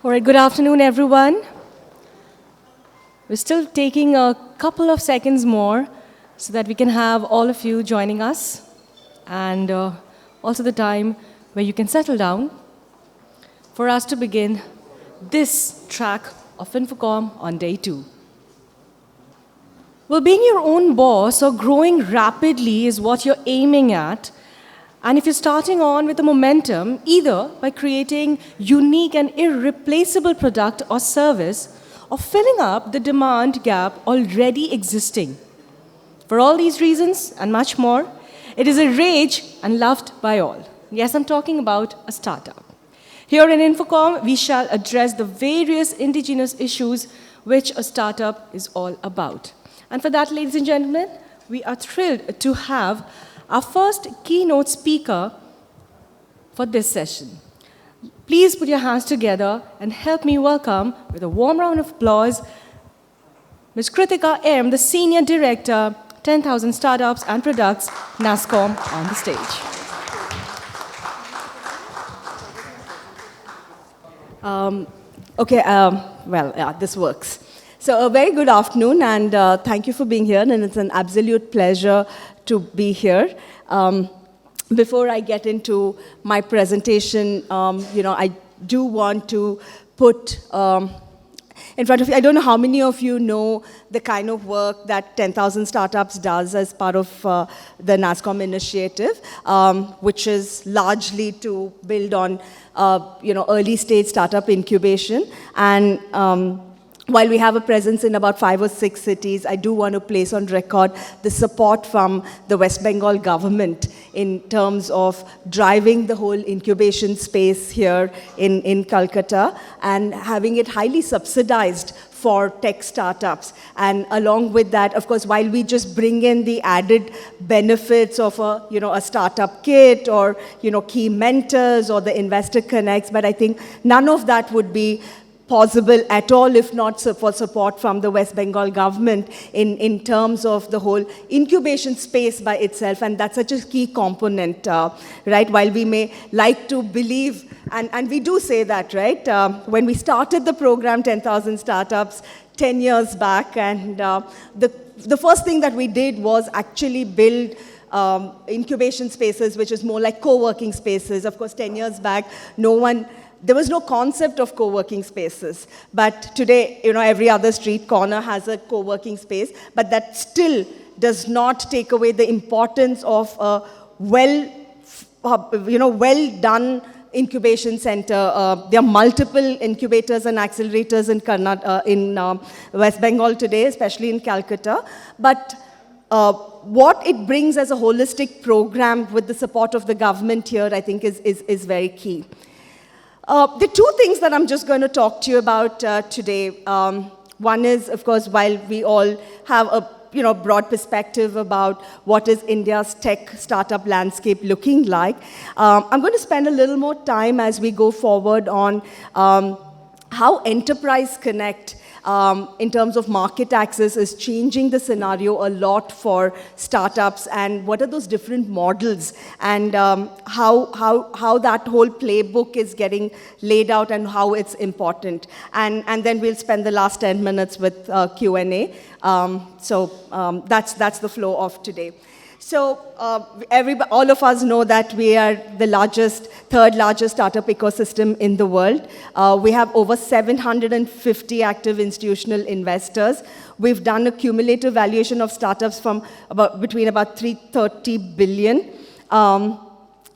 All right, good afternoon, everyone. We're still taking a couple of seconds more so that we can have all of you joining us and also the time where you can settle down for us to begin this track of Infocom on day 2. Well, being your own boss or growing rapidly is what you're aiming at. And if you're starting on with the momentum, either by creating unique and irreplaceable product or service, or filling up the demand gap already existing. For all these reasons and much more, it is a rage and loved by all. Yes, I'm talking about a startup. Here in Infocom, we shall address the various indigenous issues which a startup is all about. And for that, ladies and gentlemen, we are thrilled to have our first keynote speaker for this session. Please put your hands together and help me welcome, with a warm round of applause, Ms. Kritika M, the Senior Director, 10,000 Startups and Products, NASSCOM, on the stage. This works. So a very good afternoon, and thank you for being here, and it's an absolute pleasure to be here. Before I get into my presentation, I do want to put in front of you, I don't know how many of you know the kind of work that 10,000 Startups does as part of the NASSCOM initiative, which is largely to build on early stage startup incubation. And while we have a presence in about 5 or 6 cities, I do want to place on record the support from the West Bengal government in terms of driving the whole incubation space here in Calcutta and having it highly subsidized for tech startups. And along with that, of course, while we just bring in the added benefits of a startup kit or key mentors or the investor connects, but I think none of that would be possible at all if not for support from the West Bengal government in terms of the whole incubation space by itself, and that's such a key component, right? While we may like to believe, and we do say that, right? When we started the program, 10,000 Startups, 10 years back, and the first thing that we did was actually build incubation spaces, which is more like co-working spaces. Of course, 10 years back, there was no concept of co-working spaces. But today, every other street corner has a co-working space, but that still does not take away the importance of a well-done incubation center. There are multiple incubators and accelerators in West Bengal today, especially in Calcutta. But what it brings as a holistic program with the support of the government here, I think, is very key. The 2 things that I'm just going to talk to you about today. One is, of course, while we all have a broad perspective about what is India's tech startup landscape looking like, I'm going to spend a little more time as we go forward on how Enterprise Connect in terms of market access is changing the scenario a lot for startups, and what are those different models, and how that whole playbook is getting laid out and how it's important. And then we'll spend the last 10 minutes with Q&A. That's the flow of today. So all of us know that we are the third largest startup ecosystem in the world. We have over 750 active institutional investors. We've done a cumulative valuation of startups from between about 330 billion.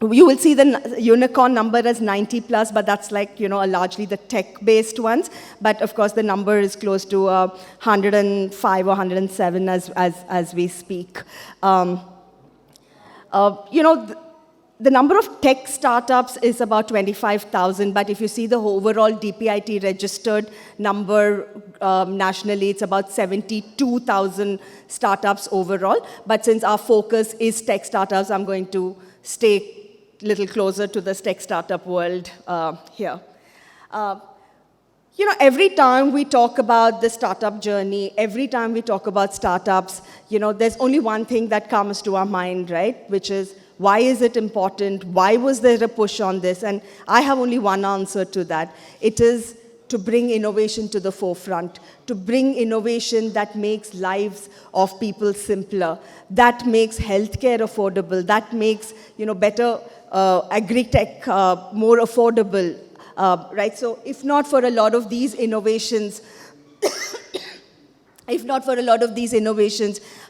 You will see the unicorn number as 90 plus, but that's like, largely the tech-based ones. But of course, the number is close to 105 or 107 as we speak. The number of tech startups is about 25,000, but if you see the overall DPIT registered number nationally, it's about 72,000 startups overall. But since our focus is tech startups, I'm going to stay a little closer to the tech startup world here. Every time we talk about the startup journey, every time we talk about startups, there's only one thing that comes to our mind, right? Which is, why is it important? Why was there a push on this? And I have only one answer to that. It is to bring innovation to the forefront, to bring innovation that makes lives of people simpler, that makes healthcare affordable, that makes better agri-tech more affordable, right? So if not for a lot of these innovations,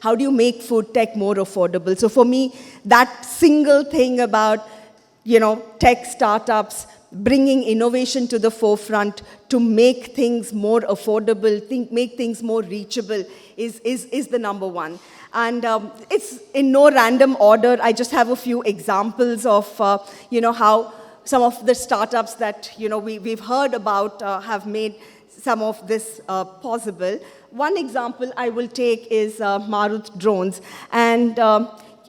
how do you make food tech more affordable? So for me, that single thing about tech startups bringing innovation to the forefront to make things more affordable, make things more reachable is the number one. And it's in no random order. I just have a few examples of how some of the startups that we've heard about have made some of this possible. One example I will take is Marut drones, and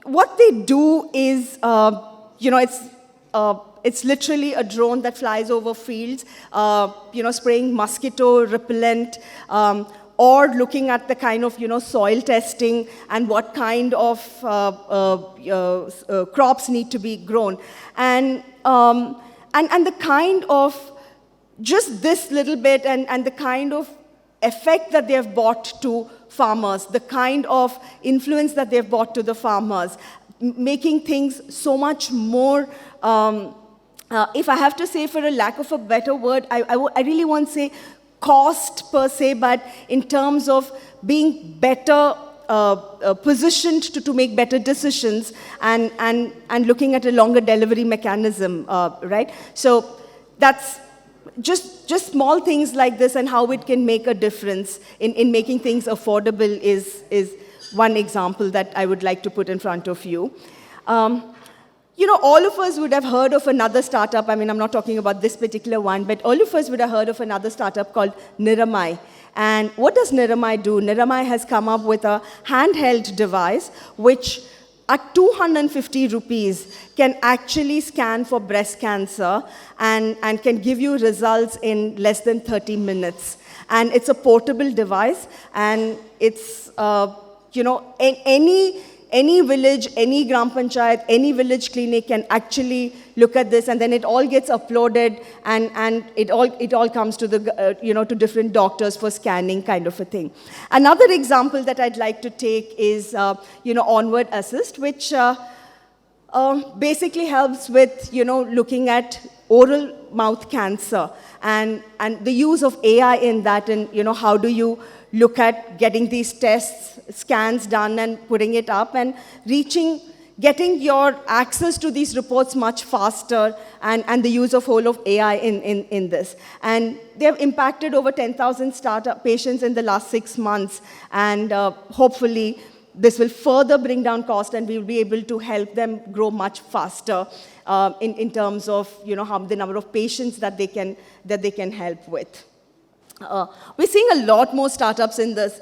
what they do is it's literally a drone that flies over fields, spraying mosquito repellent, or looking at the kind of soil testing and what kind of crops need to be grown, and the kind of just this little bit and the kind of effect that they have brought to farmers, the kind of influence that they've brought to the farmers, making things so much more. If I have to say, for a lack of a better word, I really won't say cost per se, but in terms of being better positioned to make better decisions and looking at a longer delivery mechanism, right? So that's just small things like this, and how it can make a difference in making things affordable is one example that I would like to put in front of you. All of us would have heard of another startup. I mean, I'm not talking about this particular one, but all of us would have heard of another startup called Niramai. And what does Niramai do? Niramai has come up with a handheld device which, at 250 rupees, can actually scan for breast cancer and can give you results in less than 30 minutes. And it's a portable device, and it's, any village, any gram panchayat, any village clinic can actually look at this, and then it all gets uploaded, and it all comes to the to different doctors for scanning, kind of a thing. Another example that I'd like to take is Onward Assist, which basically helps with looking at oral mouth cancer and the use of AI in that, and how do you look at getting these tests, scans done and putting it up and getting your access to these reports much faster, and the use of whole of AI in this. And they have impacted over 10,000 startup patients in the last 6 months, and hopefully this will further bring down cost, and we will be able to help them grow much faster in terms of how the number of patients that they can help with. We're seeing a lot more startups in this,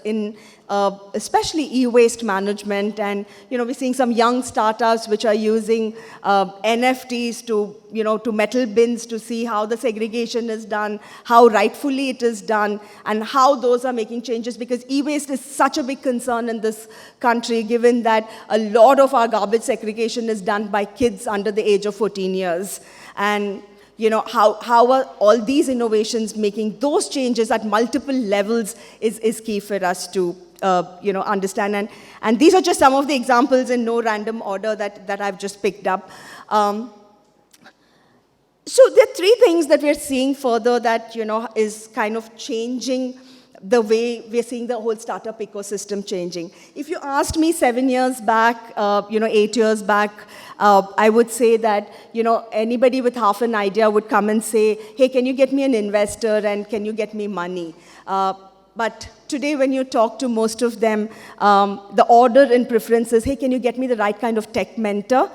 especially e-waste management, and we're seeing some young startups which are using NFTs to metal bins to see how the segregation is done, how rightfully it is done, and how those are making changes, because e-waste is such a big concern in this country, given that a lot of our garbage segregation is done by kids under the age of 14 years. And how are all these innovations making those changes at multiple levels is key for us to understand. And these are just some of the examples in no random order that I've just picked up. So there are 3 things that we're seeing further that is kind of changing the way we're seeing the whole startup ecosystem changing. If you asked me 7 years back, 8 years back, I would say that, anybody with half an idea would come and say, hey, can you get me an investor and can you get me money? But today when you talk to most of them, the order in preference is, hey, can you get me the right kind of tech mentor?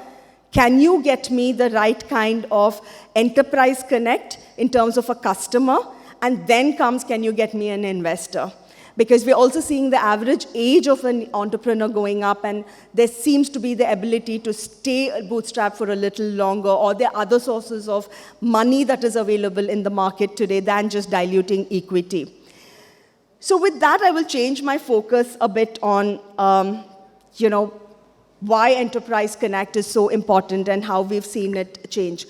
Can you get me the right kind of enterprise connect in terms of a customer? And then comes, can you get me an investor? Because we're also seeing the average age of an entrepreneur going up, and there seems to be the ability to stay bootstrapped for a little longer, or there are other sources of money that is available in the market today than just diluting equity. So with that, I will change my focus a bit on, why Enterprise Connect is so important and how we've seen it change.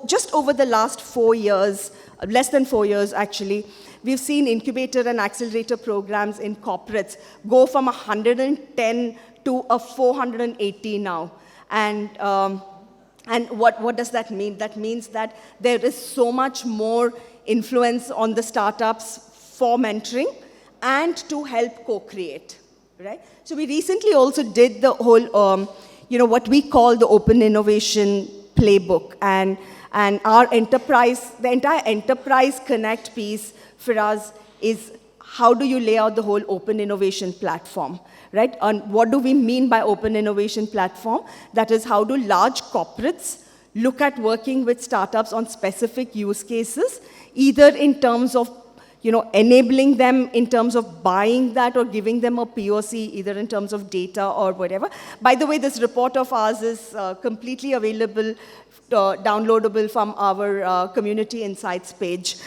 Just over the last 4 years, less than 4 years actually, we've seen incubator and accelerator programs in corporates go from 110 to 480 now. And what does that mean? That means that there is so much more influence on the startups for mentoring and to help co-create, right? So we recently also did the whole, what we call the Open Innovation Playbook. And our enterprise, the entire Enterprise Connect piece for us is how do you lay out the whole open innovation platform, right? And what do we mean by open innovation platform? That is, how do large corporates look at working with startups on specific use cases, either in terms of enabling them in terms of buying that or giving them a POC, either in terms of data or whatever. By the way, this report of ours is completely available, downloadable from our community insights page.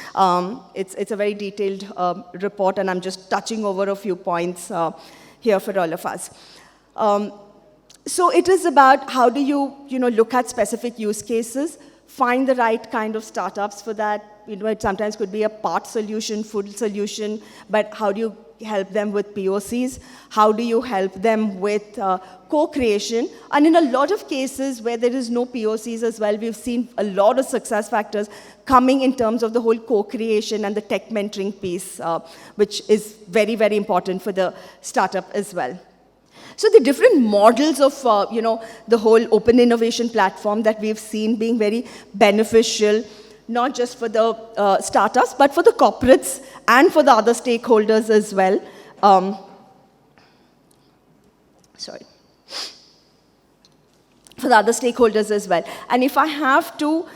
It's a very detailed report, and I'm just touching over a few points here for all of us. So it is about how do you look at specific use cases, find the right kind of startups for that. It sometimes could be a part solution, full solution, but how do you help them with POCs? How do you help them with co-creation? And in a lot of cases where there is no POCs as well, we've seen a lot of success factors coming in terms of the whole co-creation and the tech mentoring piece, which is very, very important for the startup as well. So the different models of, the whole open innovation platform that we've seen being very beneficial, not just for the startups, but for the corporates and for the other stakeholders as well. For the other stakeholders as well. And if I have to,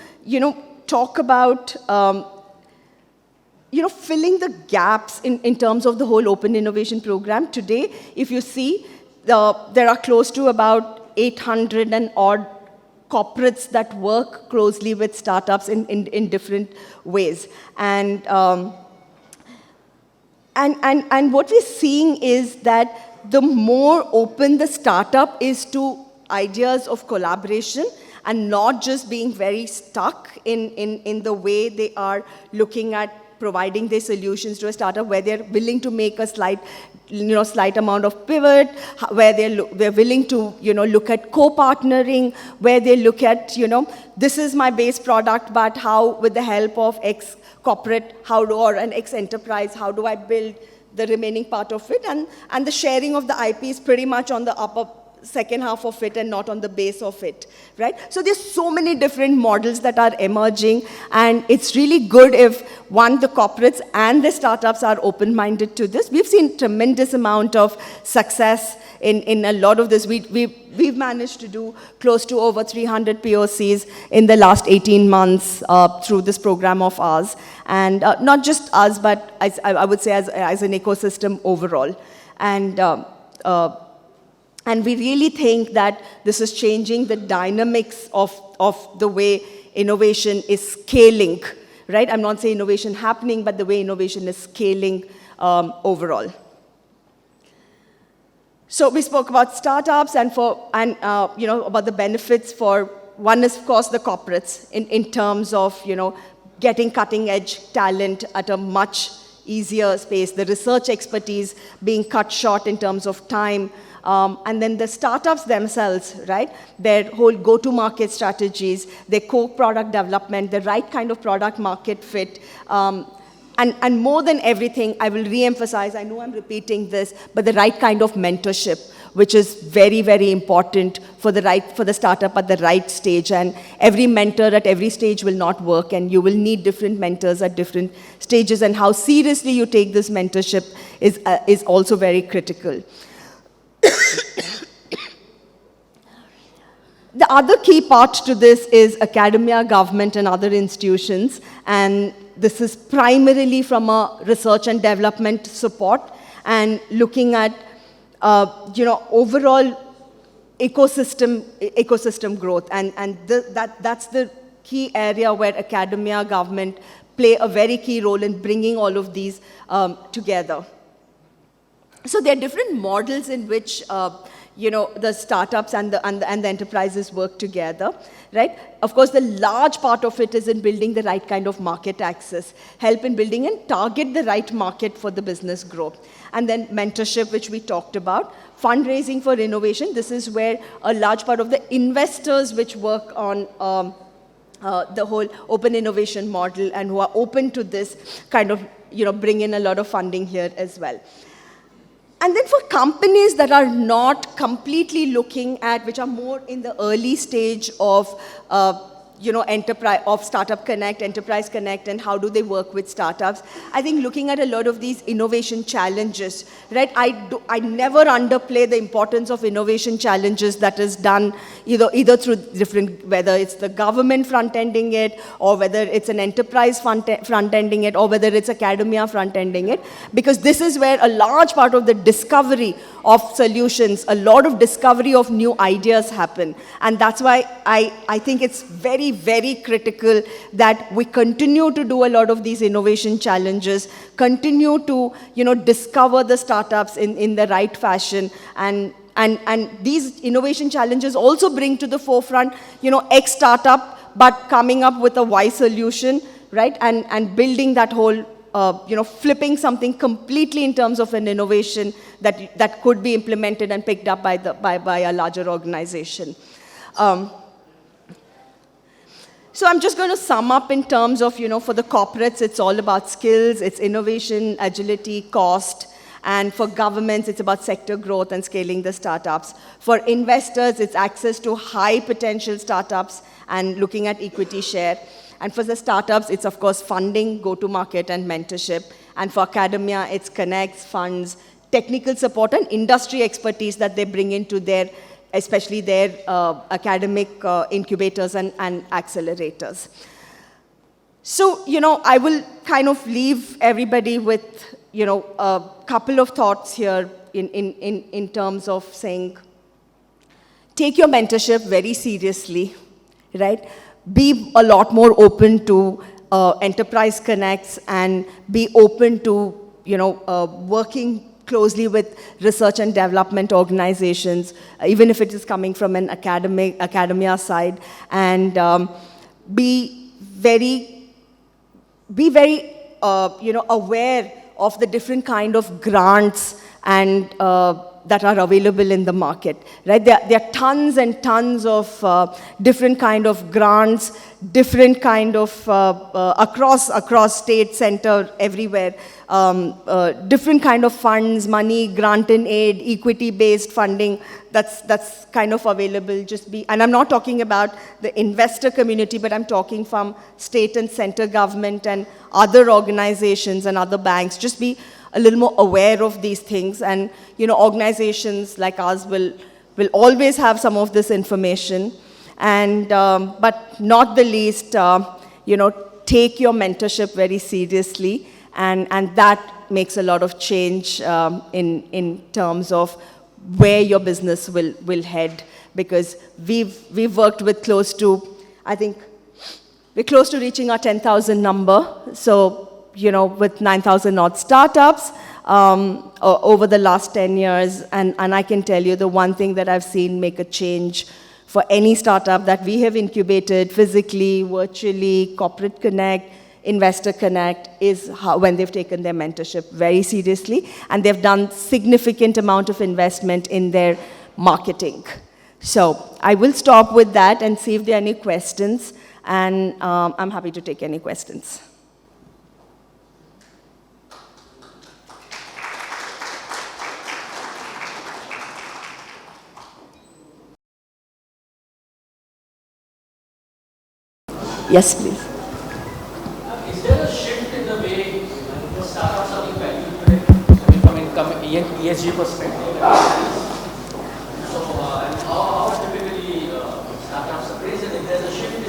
talk about, filling the gaps in terms of the whole open innovation program, today, if you see, there are close to about 800 and odd corporates that work closely with startups in different ways. And what we're seeing is that the more open the startup is to ideas of collaboration and not just being very stuck in the way they are looking at providing their solutions to a startup, where they're willing to make a slight amount of pivot, where they're willing to, look at co-partnering, where they look at, this is my base product, but how, with the help of X corporate, or an X enterprise, how do I build the remaining part of it? And the sharing of the IP is pretty much on the second half of it and not on the base of it, right? So there's so many different models that are emerging, and it's really good if, one, the corporates and the startups are open-minded to this. We've seen tremendous amount of success in a lot of this. We've managed to do close to over 300 POCs in the last 18 months through this program of ours. And not just us, but I would say as an ecosystem overall. And we really think that this is changing the dynamics of the way innovation is scaling, right? I'm not saying innovation happening, but the way innovation is scaling overall. So we spoke about startups and about the benefits for, one is, of course, the corporates in terms of, getting cutting-edge talent at a much easier space, the research expertise being cut short in terms of time, and then the startups themselves, right? Their whole go-to-market strategies, their co-product development, the right kind of product market fit, and more than everything, I will re-emphasize, I know I'm repeating this, but the right kind of mentorship, which is very, very important for the startup at the right stage. And every mentor at every stage will not work, and you will need different mentors at different stages, and how seriously you take this mentorship is also very critical. The other key part to this is academia, government, and other institutions, and this is primarily from a research and development support and looking at overall ecosystem growth, and that's the key area where academia, government play a very key role in bringing all of these together. So there are different models in which the startups and the enterprises work together, right? Of course, the large part of it is in building the right kind of market access, help in building and target the right market for the business growth. And then mentorship, which we talked about. Fundraising for innovation. This is where a large part of the investors which work on the whole open innovation model and who are open to this kind of, bring in a lot of funding here as well. And then for companies that are not completely looking at, which are more in the early stage of, enterprise, of Startup Connect, Enterprise Connect, and how do they work with startups, I think looking at a lot of these innovation challenges, right? I never underplay the importance of innovation challenges that is done either through different, whether it's the government front-ending it, or whether it's an enterprise front-ending it, or whether it's academia front-ending it, because this is where a large part of the discovery of solutions, a lot of discovery of new ideas happen. And that's why I think it's very, very critical that we continue to do a lot of these innovation challenges, continue to, discover the startups in the right fashion, and these innovation challenges also bring to the forefront, X startup, but coming up with a Y solution, right? And building that whole, flipping something completely in terms of an innovation that could be implemented and picked up by a larger organization. So I'm just going to sum up in terms of, for the corporates, it's all about skills, it's innovation, agility, cost. And for governments, it's about sector growth and scaling the startups. For investors, it's access to high potential startups and looking at equity share. And for the startups, it's of course funding, go-to-market, and mentorship. And for academia, it's connects, funds, technical support, and industry expertise that they bring into their, especially their academic incubators and accelerators. So, I will kind of leave everybody with, a couple of thoughts here in terms of saying, take your mentorship very seriously, right? Be a lot more open to enterprise connects and be open to, working closely with research and development organizations, even if it is coming from an academia side, and be very, aware of the different kind of grants and that are available in the market, right? There are tons and tons of different kind of grants, different kind of, across state, center, everywhere, different kind of funds, money, grant and aid, equity-based funding, that's kind of available. And I'm not talking about the investor community, but I'm talking from state and center government and other organizations and other banks. Just be a little more aware of these things, and organizations like ours will always have some of this information, and but not the least, take your mentorship very seriously, and that makes a lot of change in terms of where your business will head, because we've worked with close to, I think we're close to reaching our 10,000 number, so with 9,000 odd startups over the last 10 years. And I can tell you the one thing that I've seen make a change for any startup that we have incubated physically, virtually, Corporate Connect, Investor Connect, is when they've taken their mentorship very seriously, and they've done significant amount of investment in their marketing. So I will stop with that and see if there are any questions, and I'm happy to take any questions. Yes, please. Is there a shift in the way the startups are being valued today? I mean, from income ESG perspective. So, and how typically startups are praised, and if there's a shift in the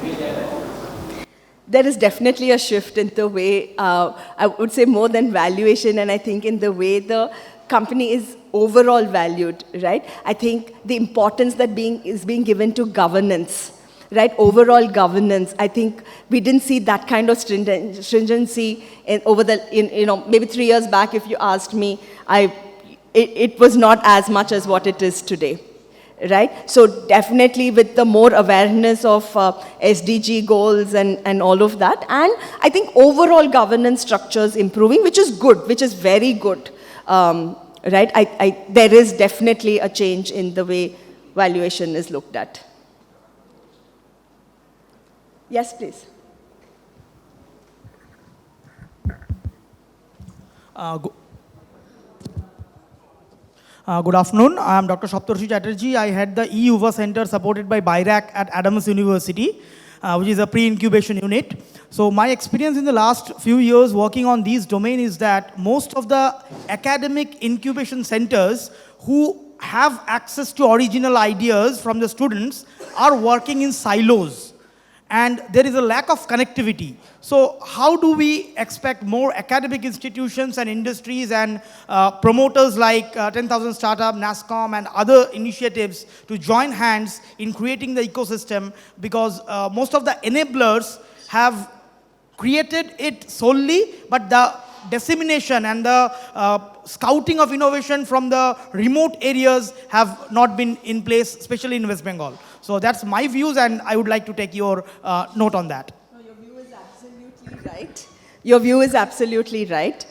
way they're valued? There is definitely a shift in the way, I would say more than valuation, and I think in the way the company is overall valued, right? I think the importance that is being given to governance, right? Overall governance. I think we didn't see that kind of stringency over maybe 3 years back. If you asked me, it was not as much as what it is today. Right? So definitely with the more awareness of SDG goals and all of that, and I think overall governance structures improving, which is good, which is very good. Right? There is definitely a change in the way valuation is looked at. Yes, please. Good afternoon. I am Dr. Saptarshi Chatterjee. I head the e-UVA Center supported by BIRAC at Adams University, which is a pre-incubation unit. So my experience in the last few years working on these domains is that most of the academic incubation centers who have access to original ideas from the students are working in silos. And there is a lack of connectivity. So how do we expect more academic institutions and industries and promoters like 10,000 Startup, NASCOM, and other initiatives to join hands in creating the ecosystem? Because most of the enablers have created it solely, but the dissemination and the scouting of innovation from the remote areas have not been in place, especially in West Bengal. So that's my views, and I would like to take your note on that. No, your view is absolutely right. Your view is absolutely right.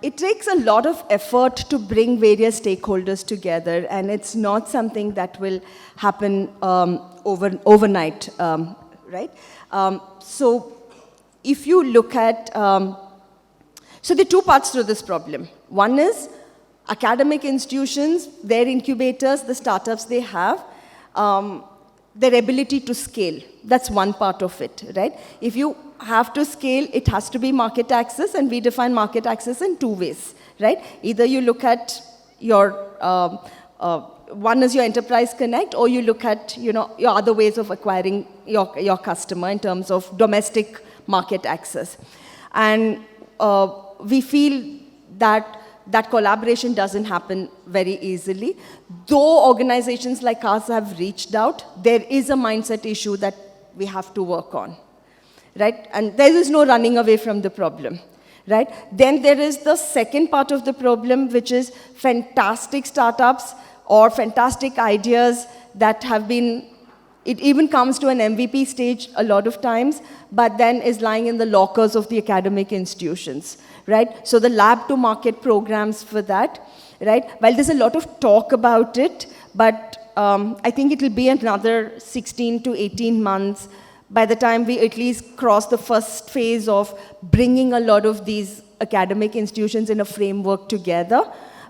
It takes a lot of effort to bring various stakeholders together, and it's not something that will happen overnight, right? So if you look at, so there are two parts to this problem. One is academic institutions, their incubators, the startups they have, their ability to scale. That's one part of it, right? If you have to scale, it has to be market access, and we define market access in two ways, right? Either you look at your, one is your enterprise connect, or you look at, your other ways of acquiring your customer in terms of domestic market access. And we feel that that collaboration doesn't happen very easily. Though organizations like us have reached out, there is a mindset issue that we have to work on, right? And there is no running away from the problem, right? Then there is the second part of the problem, which is fantastic startups or fantastic ideas that have been, it even comes to an MVP stage a lot of times, but then is lying in the lockers of the academic institutions, right? So the lab to market programs for that, right? While there's a lot of talk about it, but I think it will be another 16 to 18 months by the time we at least cross the first phase of bringing a lot of these academic institutions in a framework together.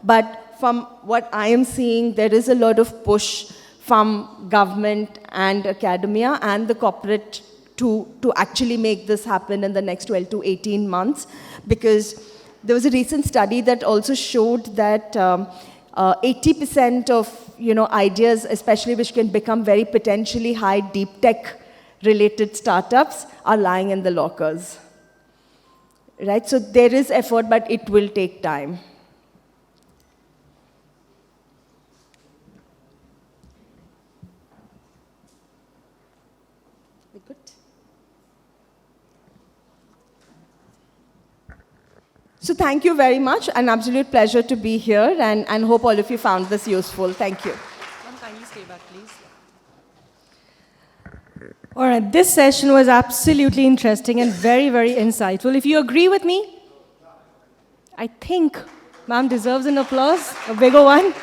But from what I am seeing, there is a lot of push from government and academia and the corporate to actually make this happen in the next 12 to 18 months, because there was a recent study that also showed that 80% of ideas, especially which can become very potentially high deep tech related startups, are lying in the lockers, right? So there is effort, but it will take time. Good. So thank you very much. An absolute pleasure to be here, and hope all of you found this useful. Thank you. Ma'am, kindly stay back, please. All right, this session was absolutely interesting and very, very insightful. If you agree with me, I think ma'am deserves an applause, a bigger one.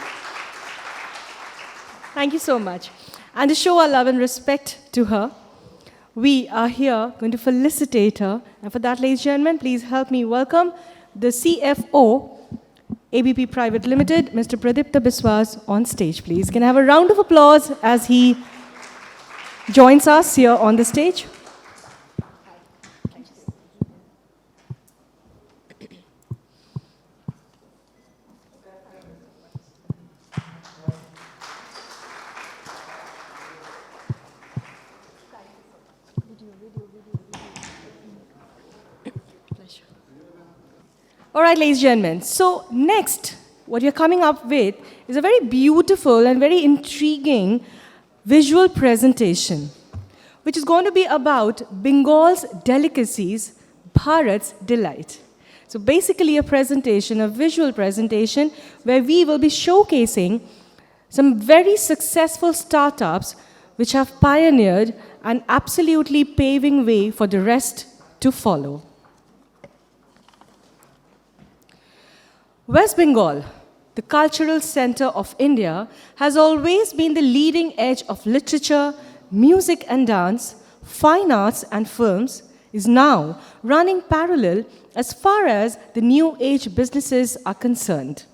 Thank you so much. And to show our love and respect to her, we are here going to felicitate her. And for that, ladies and gentlemen, please help me welcome the CFO, ABP Private Limited, Mr. Pradipta Biswas, on stage, please. Can I have a round of applause as he joins us here on the stage? All right, ladies and gentlemen. So next, what you're coming up with is a very beautiful and very intriguing visual presentation, which is going to be about Bengal's delicacies, Bharat's delight. So basically a presentation, a visual presentation, where we will be showcasing some very successful startups which have pioneered and absolutely paving way for the rest to follow. West Bengal, the cultural center of India, has always been the leading edge of literature, music and dance, fine arts and films, is now running parallel as far as the new age businesses are concerned.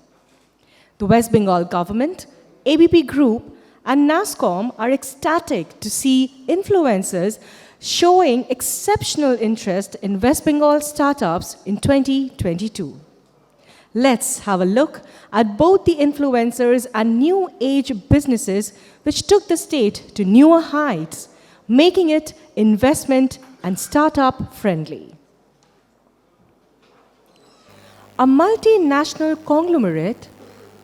The West Bengal government, ABP Group, and NASSCOM are ecstatic to see influencers showing exceptional interest in West Bengal startups in 2022. Let's have a look at both the influencers and new age businesses which took the state to newer heights, making it investment and startup friendly. A multinational conglomerate,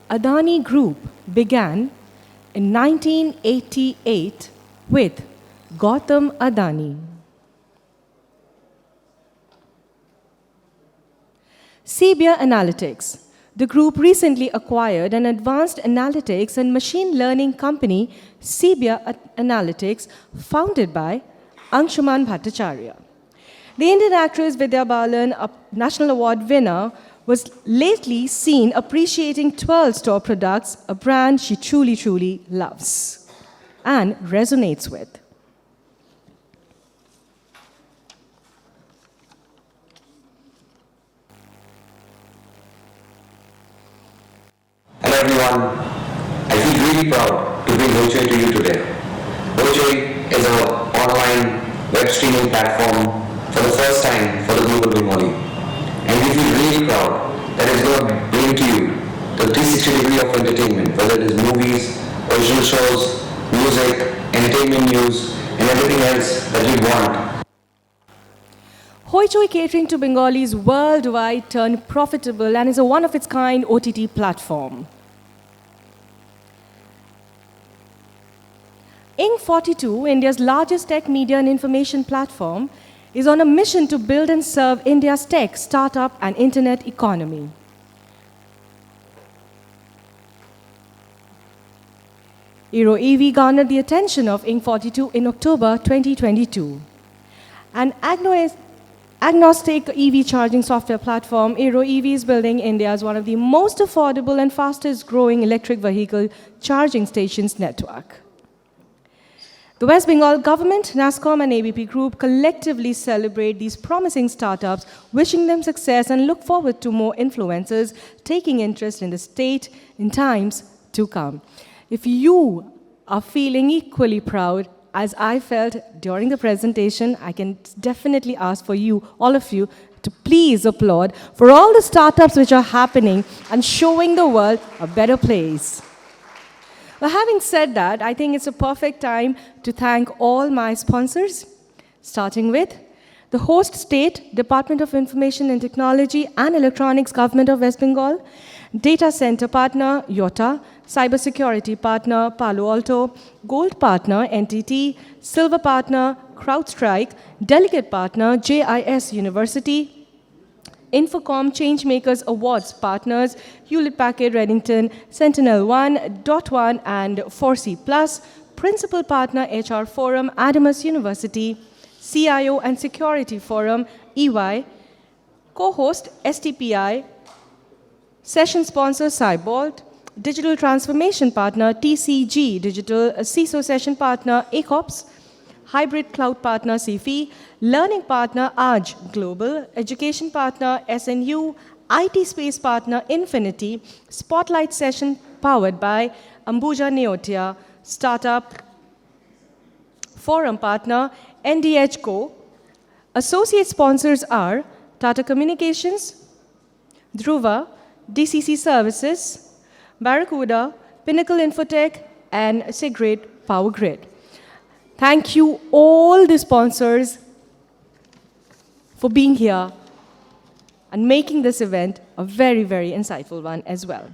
Adani Group, began in 1988 with Gautam Adani. Sebia Analytics. The group recently acquired an advanced analytics and machine learning company, Sebia Analytics, founded by Anshuman Bhattacharya. The Indian actress Vidya Balan, a National Award winner, was lately seen appreciating 12 store products, a brand she truly loves and resonates with. Hello everyone, I feel really proud to bring Hoichoi to you today. Hoichoi is an online web streaming platform for the first time for the global Bengali. And we feel really proud that it's going to bring to you the 360 degree of entertainment, whether it is movies, original shows, music, entertainment news, and everything else that you want. Hoichoi catering to Bengalis worldwide turned profitable and is a one-of-its-kind OTT platform. Ink42, India's largest tech media and information platform, is on a mission to build and serve India's tech, startup, and internet economy. Aero EV garnered the attention of Ink42 in October 2022. An agnostic EV charging software platform, Aero EV is building India's one of the most affordable and fastest growing electric vehicle charging stations network. The West Bengal government, NASSCOM and ABP Group collectively celebrate these promising startups, wishing them success and look forward to more influencers taking interest in the state in times to come. If you are feeling equally proud as I felt during the presentation, I can definitely ask for you, all of you, to please applaud for all the startups which are happening and showing the world a better place. Well, having said that, I think it's a perfect time to thank all my sponsors, starting with the host state, Department of Information and Technology and Electronics, Government of West Bengal, data center partner, Yota, cybersecurity partner, Palo Alto, gold partner, NTT, silver partner, CrowdStrike, delegate partner, JIS University, Infocom Changemakers Awards partners, Hewlett-Packard Reddington, Sentinel-1, Dot1, and 4C+, principal partner HR Forum, Adamus University, CIO and Security Forum, EY, co-host STPI, session sponsor Cybolt, digital transformation partner TCG Digital, CISO session partner ACOPS, hybrid cloud partner CFI, learning partner AJ Global, education partner SNU, IT space partner Infinity, spotlight session powered by Ambuja Neotia, startup forum partner NDH Co. Associate sponsors are Tata Communications, Dhruva, DCC Services, Barracuda, Pinnacle Infotech, and Sigrid Power Grid. Thank you all the sponsors for being here and making this event a very, very insightful one as well.